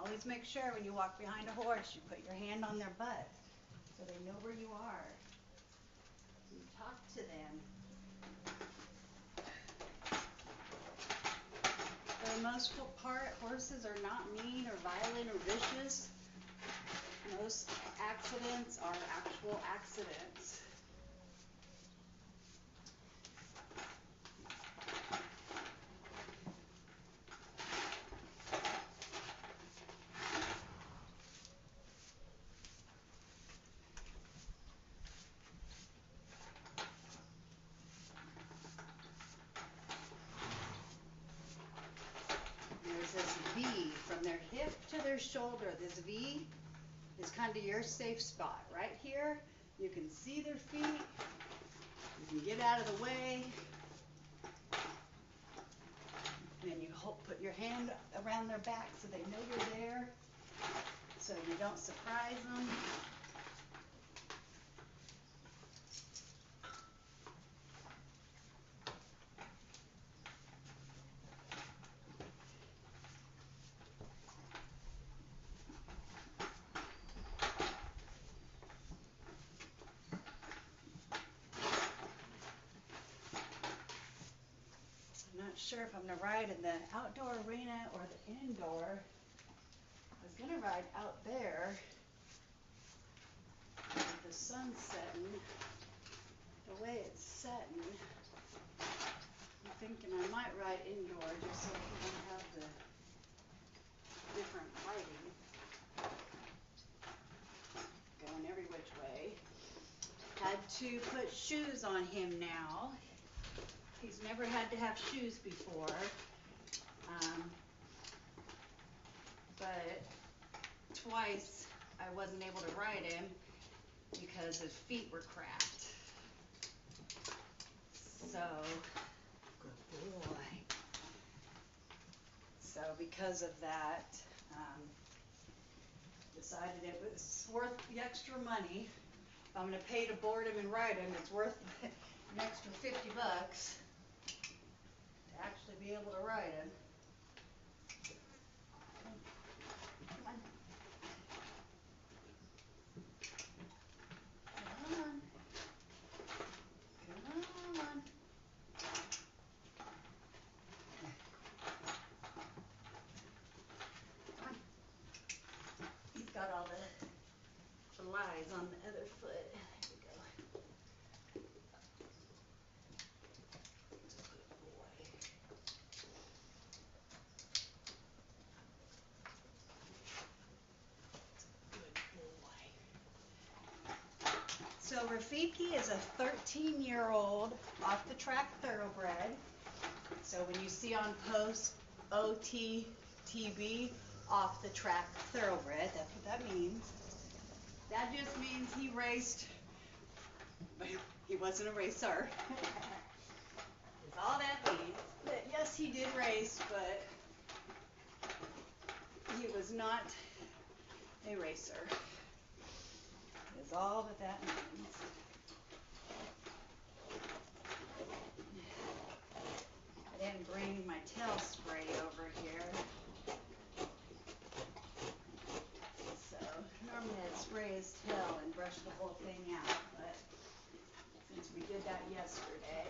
Always make sure when you walk behind a horse, you put your hand on their butt so they know where you are. You talk to them. For the most part, horses are not mean or violent or vicious. Most accidents are actual accidents. There's this V from their hip to their shoulder. This V is kind of your safe spot. Right here, you can see their feet. You can get out of the way. And then you put your hand around their back so they know you're there, so you don't surprise them. I'm not sure if I'm going to ride in the outdoor arena or the indoor. I was going to ride out there with the sun setting. The way it's setting, I'm thinking I might ride indoor just so we don't have the different lighting going every which way. Had to put shoes on him now. He's never had to have shoes before, but twice I wasn't able to ride him because his feet were cracked. So, good boy. So because of that, decided it was worth the extra money. If I'm going to pay to board him and ride him, it's worth an extra $50 to actually be able to ride him. Come on. Come on. Come on. Come on. He's got all the lies on the other foot. There we go. Good boy. So Rafiki is a 13-year-old off-the-track thoroughbred. So when you see on post OTTB, off-the-track thoroughbred, that's what that means. That just means he raced, but he wasn't a racer. That's all that means. But yes, he did race, but he was not a racer. Is all that means. I didn't bring my tail spray over here. So normally I'd spray his tail and brush the whole thing out, but since we did that yesterday,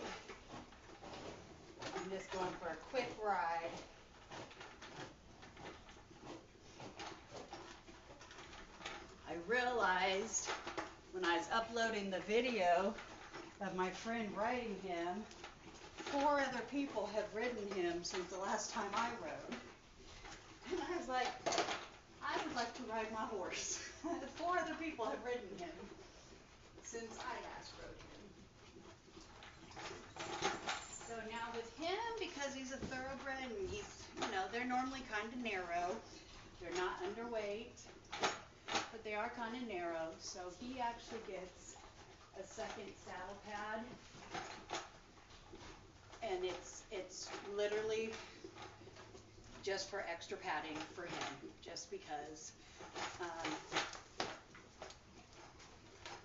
I'm just going for a quick ride. I realized when I was uploading the video of my friend riding him, 4 other people have ridden him since the last time I rode. And I was like, I would like to ride my horse. 4 other people have ridden him since I last rode him. So now with him, because he's a thoroughbred and he's, they're normally kind of narrow. They're not underweight, but they are kind of narrow. So he actually gets a second saddle pad. And it's literally just for extra padding for him, just because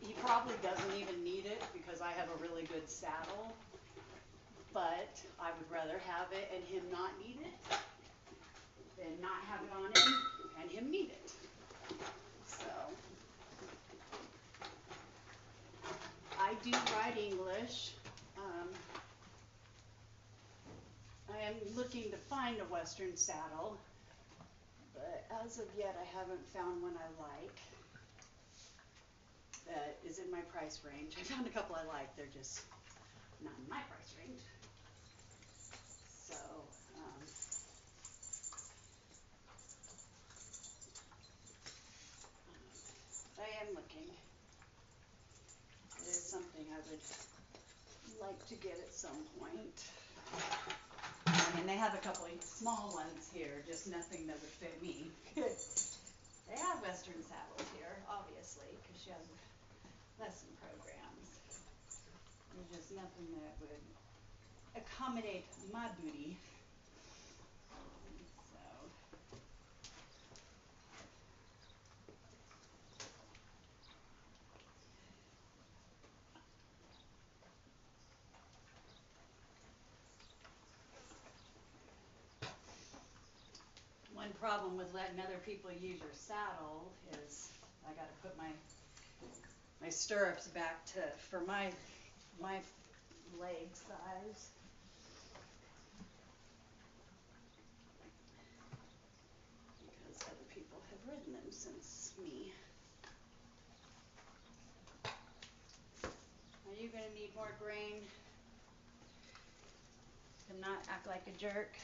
he probably doesn't even need it because I have a really good saddle, but I would rather have it and him not need it than not have it on him and him need it. So, I do write English. I am looking to find a Western saddle, but as of yet I haven't found one I like that is in my price range. I found a couple I like, they're just not in my price range. So, I am looking. It is something I would like to get at some point. I mean, they have a couple of small ones here, just nothing that would fit me. They have Western saddles here, obviously, because she has lesson programs. There's just nothing that would accommodate my booty. So, one problem with letting other people use your saddle is I got to put my stirrups back to for my leg size. Because other people have ridden them since me. Are you going to need more grain to not act like a jerk?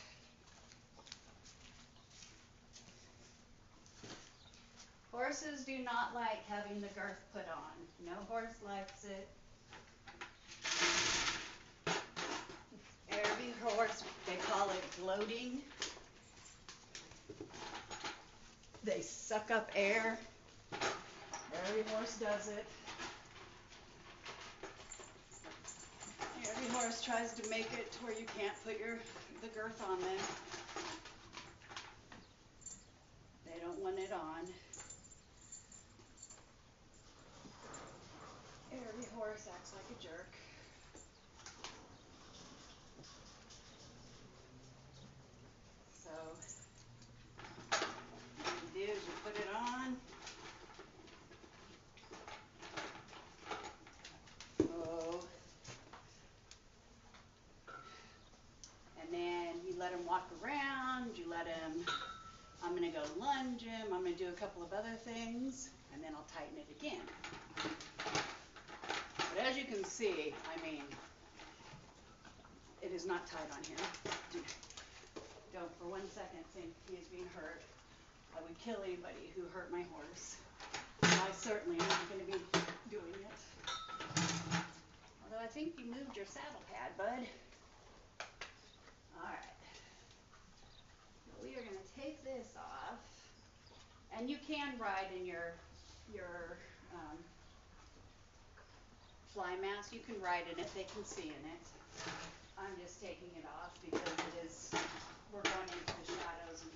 Horses do not like having the girth put on. No horse likes it. Every horse, they call it gloating. They suck up air. Every horse does it. Every horse tries to make it to where you can't put the girth on them. They don't want it on. Every horse acts like a jerk. So, what you do is you put it on. Oh. And then you let him walk around. You let him, I'm going to go lunge him. I'm going to do a couple of other things. And then I'll tighten it again. But as you can see, I mean, it is not tight on him. Don't for 1 second think he is being hurt. I would kill anybody who hurt my horse. I certainly am not going to be doing it. Although I think you moved your saddle pad, bud. Alright. We are going to take this off. And you can ride in your fly mask. You can ride in it. They can see in it. I'm just taking it off because we're going into the shadows and